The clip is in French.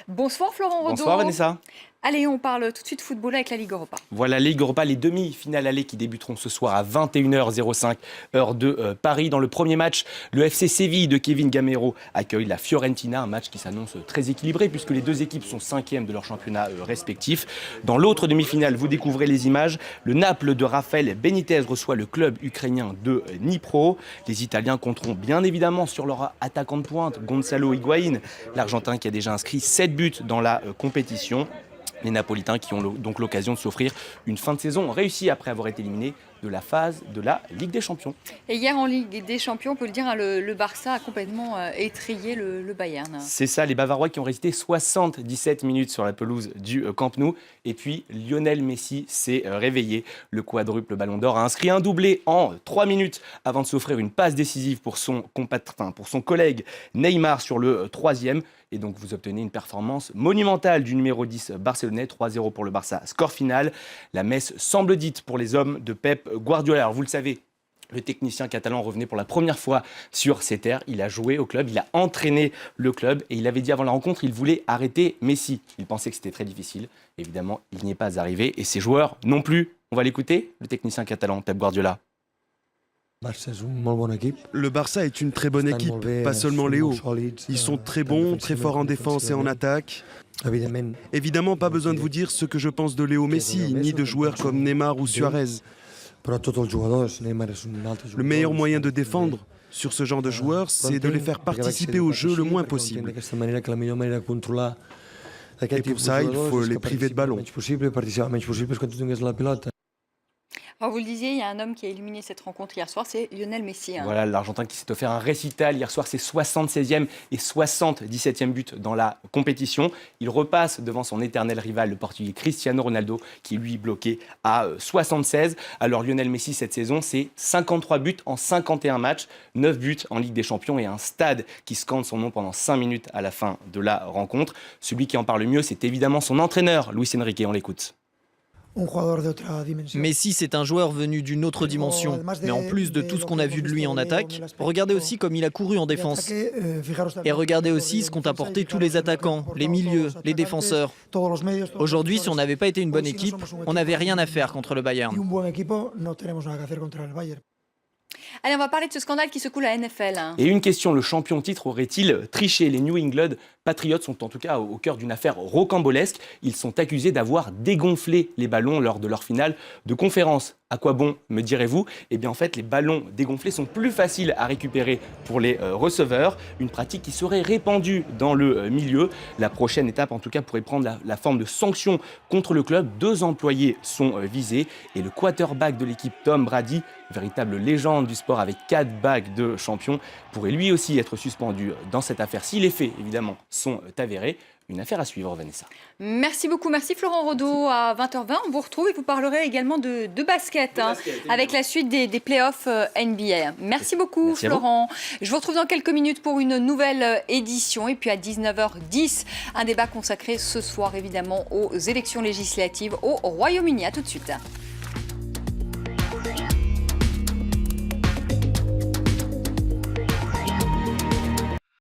Bonsoir Florent Rodeau. Bonsoir Vanessa. Allez, on parle tout de suite football avec la Ligue Europa. Voilà, Ligue Europa, les demi-finales allées qui débuteront ce soir à 21h05, heure de Paris. Dans le premier match, le FC Séville de Kevin Gamero accueille la Fiorentina, un match qui s'annonce très équilibré puisque les deux équipes sont 5e de leur championnat respectif. Dans l'autre demi-finale, vous découvrez les images. Le Naples de Rafael Benitez reçoit le club ukrainien de Dnipro. Les Italiens compteront bien évidemment sur leur attaquant de pointe, Gonzalo Higuaín, l'Argentin qui a déjà inscrit 7 buts dans la compétition. Les Napolitains qui ont donc l'occasion de s'offrir une fin de saison réussie après avoir été éliminés de la phase de la Ligue des Champions. Et hier en Ligue des Champions, on peut le dire, le Barça a complètement étrillé le Bayern. C'est ça, les Bavarois qui ont résisté 77 minutes sur la pelouse du Camp Nou. Et puis Lionel Messi s'est réveillé. Le quadruple Ballon d'Or a inscrit un doublé en 3 minutes avant de s'offrir une passe décisive pour son collègue Neymar sur le 3e. Et donc vous obtenez une performance monumentale du numéro 10 barcelonais, 3-0 pour le Barça. Score final, la messe semble dite pour les hommes de Pep Guardiola. Alors vous le savez, le technicien catalan revenait pour la première fois sur ses terres. Il a joué au club, il a entraîné le club et il avait dit avant la rencontre qu'il voulait arrêter Messi. Il pensait que c'était très difficile. Évidemment, il n'y est pas arrivé et ses joueurs non plus. On va l'écouter, le technicien catalan Pep Guardiola. Le Barça est une très bonne équipe, pas seulement Léo. Ils sont très bons, très forts en défense et en attaque. Évidemment, pas besoin de vous dire ce que je pense de Léo Messi, ni de joueurs comme Neymar ou Suarez. Le meilleur moyen de défendre sur ce genre de joueurs, c'est de les faire participer au jeu le moins possible. Et pour ça, il faut les priver de ballon. Alors vous le disiez, il y a un homme qui a illuminé cette rencontre hier soir, c'est Lionel Messi. Voilà, l'Argentin qui s'est offert un récital hier soir, c'est 76e et 77e but dans la compétition. Il repasse devant son éternel rival, le Portugais Cristiano Ronaldo, qui lui bloqué à 76. Alors Lionel Messi, cette saison, c'est 53 buts en 51 matchs, 9 buts en Ligue des Champions et un stade qui scande son nom pendant 5 minutes à la fin de la rencontre. Celui qui en parle le mieux, c'est évidemment son entraîneur, Luis Enrique. On l'écoute. Messi, c'est un joueur venu d'une autre dimension. Mais en plus de tout ce qu'on a vu de lui en attaque, regardez aussi comme il a couru en défense. Et regardez aussi ce qu'ont apporté tous les attaquants, les milieux, les défenseurs. Aujourd'hui, si on n'avait pas été une bonne équipe, on n'avait rien à faire contre le Bayern. Allez, on va parler de ce scandale qui secoue la NFL. Et une question, le champion titre aurait-il triché? Les New England Patriots sont en tout cas au cœur d'une affaire rocambolesque. Ils sont accusés d'avoir dégonflé les ballons lors de leur finale de conférence. À quoi bon, me direz-vous? Eh bien en fait, les ballons dégonflés sont plus faciles à récupérer pour les receveurs. Une pratique qui serait répandue dans le milieu. La prochaine étape en tout cas pourrait prendre la forme de sanctions contre le club. 2 employés sont visés et le quarterback de l'équipe Tom Brady, véritable légende du sport avec 4 bagues de champion, pourrait lui aussi être suspendu dans cette affaire si les faits évidemment sont avérés. Une affaire à suivre, Vanessa. Merci beaucoup, merci Florent Rodeau. À 20h20, on vous retrouve et vous parlerez également de basket, avec la suite des playoffs NBA. Merci beaucoup, merci Florent. Je vous retrouve dans quelques minutes pour une nouvelle édition. Et puis à 19h10, un débat consacré ce soir évidemment aux élections législatives au Royaume-Uni. À tout de suite.